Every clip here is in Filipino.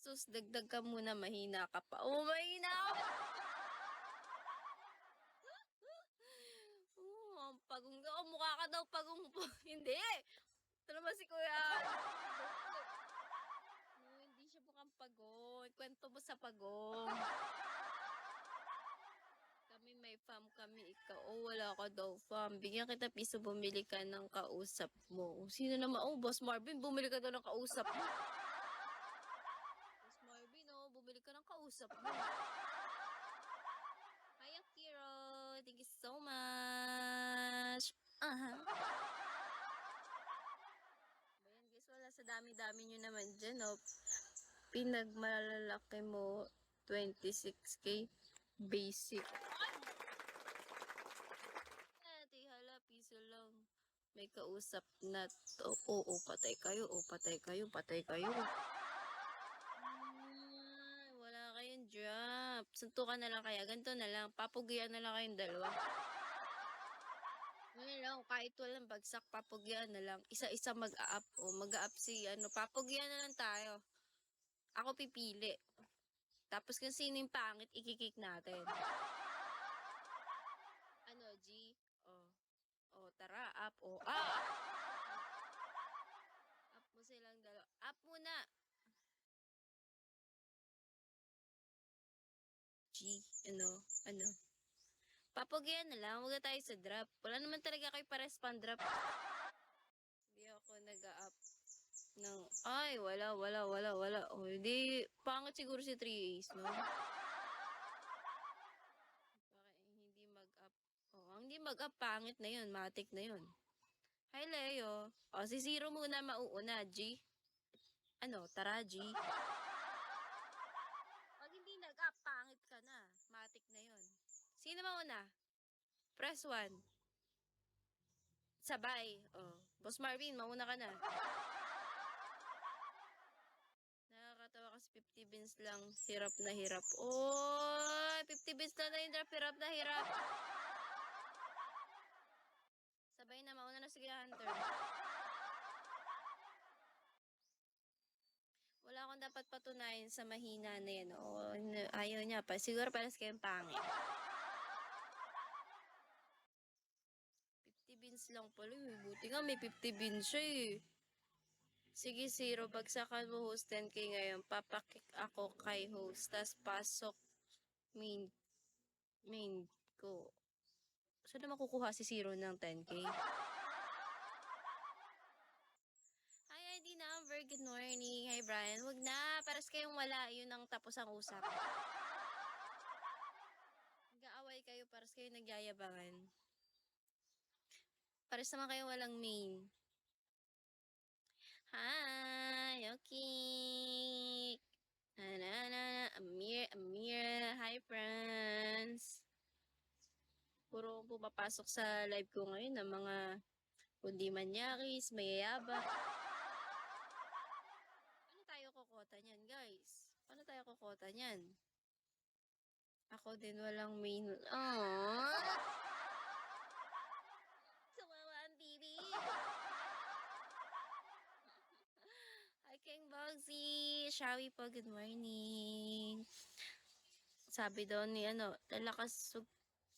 Sus, dagdag ka muna, mahina ka pa. Oh, mahina ka pa. Ang pagong daw. Mukha ka daw pagong. Hindi. Ito naman si Kuya. No, hindi siya mukhang pagong. Kwento mo sa pagong. Kami may fam kami, ikaw. Oh, wala ka daw fam. Bigyan kita piso, bumili ka ng kausap mo. Sino naman? Oh, Boss Marvin, bumili ka daw ng kausap mo. Boss Marvin, oh, bumili ka ng kausap mo. Hi, Akiro. Thank you so much. Ayan guys, wala sa dami-dami nyo naman dyan, oh. Pinagmalalaki mo, 26K basic. Hala, piso lang. May kausap na to. Oo, patay kayo. Oo, patay kayo. Patay kayo. Wala kayong drop. Suntukan na lang kaya. Ganito na lang. Papugian na lang kayong dalawa. Ngayon lang, kahit walang bagsak, papugian na lang. Isa-isa mag-a-up. O, mag-a-up si, papugian na lang tayo. Ako pipili. Tapos kung sino yung pangit, ikikik natin. G? Oh, tara, up. Oh, up mo silang dalawa. Up muna. G, ano. Papagyan na lang, huwag na tayo sa drop. Wala naman talaga kayo pares pang drop. Hindi ako nag-up ng, ay, wala. O, hindi, pangit siguro si 3 A's, no? Bakit hindi mag-up? Oh, ang hindi mag-up, pangit na yun, matik na yun. Hi, Leo. O, si Zero muna mauuna, G. Tara, G. Pag hindi nag-up, pangit ka na. Matik na yun. Sino mauna? Press 1. Sabay. Oh. Boss Marvin, mauna ka na. Nakakatawa kasi 50 bins lang. Hirap na hirap. Oh, 50 bins lang na yung drop. Hirap na hirap. Sabay na, mauna na sige, Hunter. Wala akong dapat patunayan sa mahina na yan. Oh, ayaw niya pa. Siguro palas kayong pangit. 50 bins lang pala. Buti nga may 50 bins siya eh. Sige, Zero, bagsakan mo host 10K ngayon. Papakik ako kay host. Tas pasok main ko. Saan na makukuha si Zero ng 10K? Hi, ID number. Good morning. Hi, Brian. Wag na. Paras kayong wala. Yun ang tapos ang usap. Nag-aaway kayo. Paras kayo nagyayabangan. Paras naman kayo walang main. Hi, okay. Amir. Hi, friends. Puro pumapasok sa live ko ngayon ng mga kundi manyakis, mayayaba. Paano tayo kokota niyan, guys? Paano tayo kokota niyan? Ako din walang main. Sumawa ang TV. Hi, King Bogsy. Shawi po, good morning. Sabi daw ni lalakas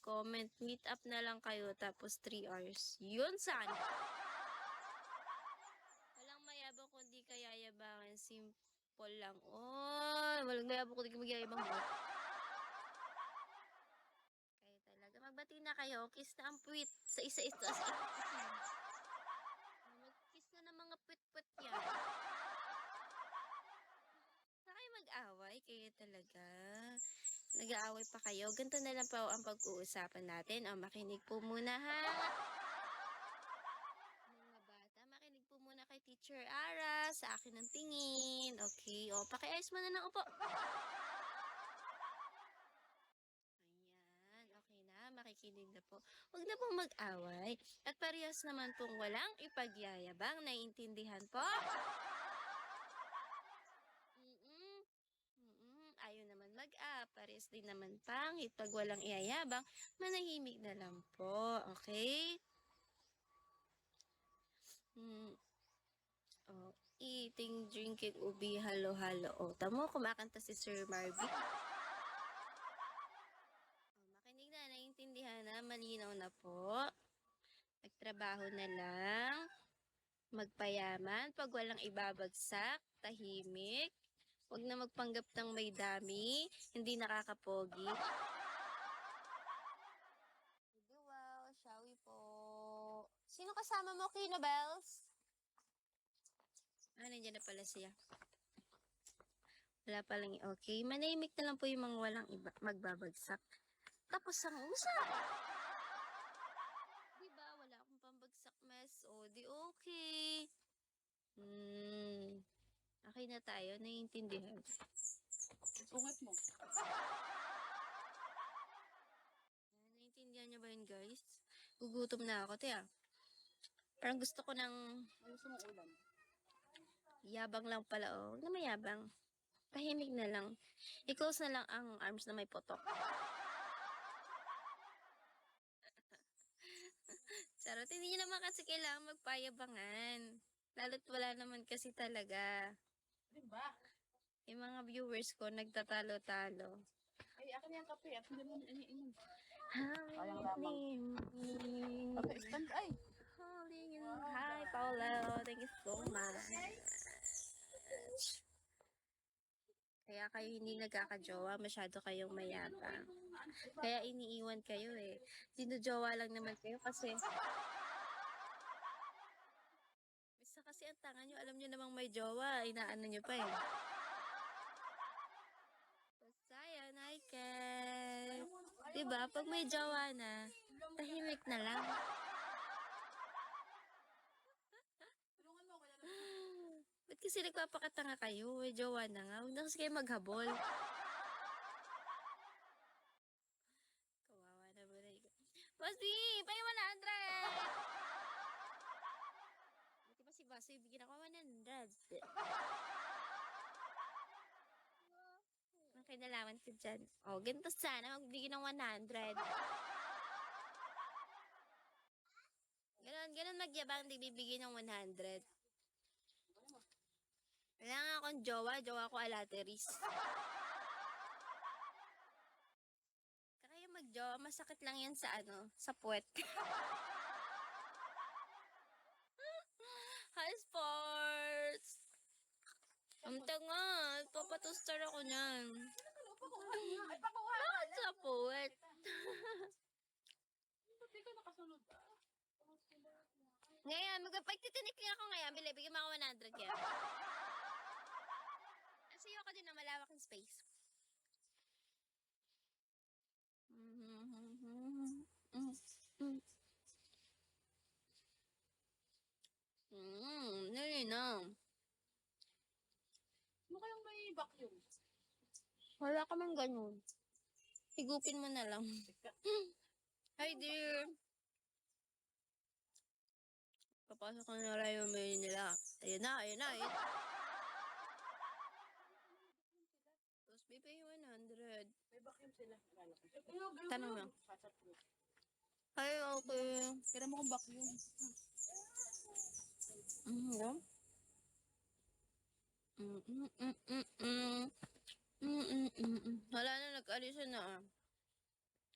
comment, meet up na lang kayo tapos 3 hours. Yun saan? Walang mayabang kundi kayayabangan. Simple lang. Oh, walang mayabang kundi magyayabang mo. Kayo talaga. Magbati na kayo. Kiss na ang puwit sa isa-isa. Mag-kiss na ng mga puwit-puwit yan. Saan kayo mag-away? Kayo talaga. Nag-aaway pa kayo. Ganito na lang po ang pag-uusapan natin. Makinig po muna ha. Mga bata, makinig po muna kay Teacher Ara sa akin ng tingin. Okay, pakiayos mo na ng upo. Ayan, okay na. Makikinig na po. Huwag na pong mag-away. At parehas naman pong walang ipagyayabang. Naiintindihan po? Ayaw naman mag-up. Parehas din naman pangit. Pag walang iyayabang, manahimik na lang po. Okay? eating, drinking, ubi, halo-halo. O, tamo, kumakanta si Sir Marvin. Makinig na, naiintindihan na, malinaw na po. Magtrabaho na lang, magpayaman, pag walang ibabagsak, tahimik, huwag na magpanggap ng may dami, hindi nakakapogi. Wow, shawi po. Sino kasama mo, Kino Bells? Nandiyan na pala siya. Wala palang okay. Manahimik na lang po yung mga walang magbabagsak. Tapos ang usap. Diba, wala akong pambagsak mess. O, di okay. Okay na tayo. Naiintindihan. Sungat mo. Naiintindihan niyo ba yun, guys? Gugutom na ako, tiya. Parang gusto ko ng Ano gusto mong ulam? yabang lang pala, oh. Na mayabang. Tahimik na lang. I-close na lang ang arms na may potok. Charot, hindi nyo naman kasi kailangan magpayabangan. Lalo't wala naman kasi talaga. Diba? Yung mga viewers ko nagtatalo-talo. Ay, akin yung kape at hindi mo iniinom. Sayang lamang. Okay, stand ay. Hi, Paolo. Thank you so much. Kaya kayo hindi nagkakajowa, masyado kayong mayabang. Kaya iniiwan kayo eh. Dinujowa lang naman kayo kasi isa kasi ang tanga nyo, alam nyo namang may jowa, inaano nyo pa eh. Sayang, hi Ken. Diba, pag may jowa na, tahimik na lang. Ba't kasi nagpapakatanga kayo? May jowa na nga. Huwag na kasi kayo maghabol. Kawawa na ba na ikaw? Bossy! Pay 100! Buti pa si Bossy, bigyan ako 100. Ang kinalaman ko dyan. Oh, ganito sana. Magbigyan ng 100. Ganon magyabang, di bibigyan ng 100. Wala nga akong jowa ko alateris. Kaya magjowa, masakit lang yan sa sa puwet. Hi, sports! Ang tanga, papatostar ako niyan. Ay, pakuha. Bakit sa puwet? Hindi ka nakasunod. Ngayon, magpagtitinik ako ngayon, bigyan mo ako 100 yan. Kasi ako din na malawak ng space. Nalinaw. Ano kayang may vacuum? Wala ka man ganun. Higupin mo na lang. Hi, dear. Papasok ko na lang yung mail nila. Ayun na. Tapos, bibigay 100. May vacuum sila. Tanong lang. Ay, okay. Kira mo kong vacuum. Yeah. Wala na, nag-alis na.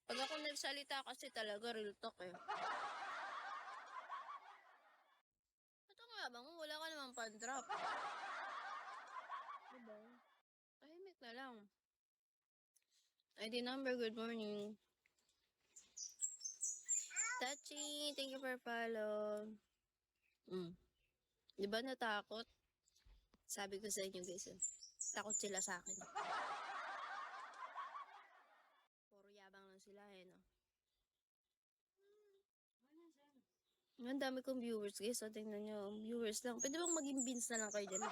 Pag ako nagsalita kasi talaga real talk eh. Ito nga bang wala ka naman pan-drop. Diba? Tahimik na lang. ID number, good morning. Tachi, thank you for follow. Diba natakot? Sabi ko sa inyo guys, takot sila sa akin. Puro yabang lang sila eh, no? Ang dami kong viewers guys, so tingnan nyo, viewers lang. Pwede bang maging beans na lang kayo dyan?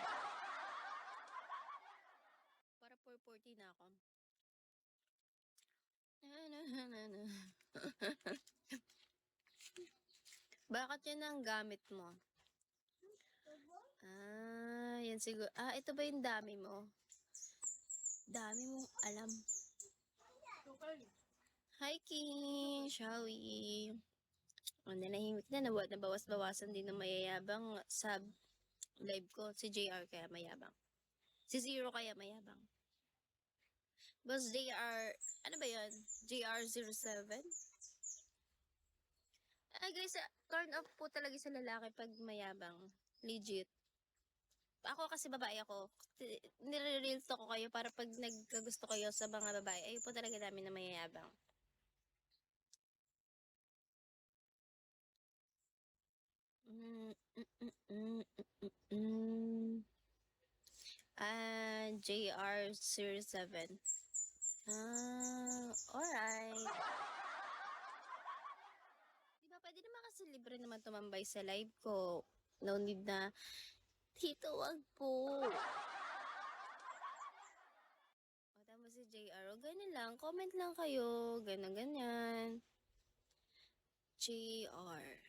Para 440 na ako. Bakit yan ang gamit mo? Yan siguro. Ito ba yung dami mo? Dami mo alam. Hi, King. Shall we? Nanahimik na. Nabawas-bawasan din ng mayayabang sub. live ko. Si JR kaya mayabang. Si Zero kaya mayabang. Boss JR, ano ba yun? JR07? Guys, turn off po talaga sa lalaki pag mayabang. Legit. Ako kasi babae ako. Nire-real talk ko kayo para pag nagkagusto kayo sa mga babae, ayun po talaga namin na mayayabang. JR07. Alright. Diba, pwede naman kasi libre naman tumambay sa live ko. No need na, Tito, wag po. O, tama si JR. O, ganun lang. Comment lang kayo. Ganun, ganyan. JR.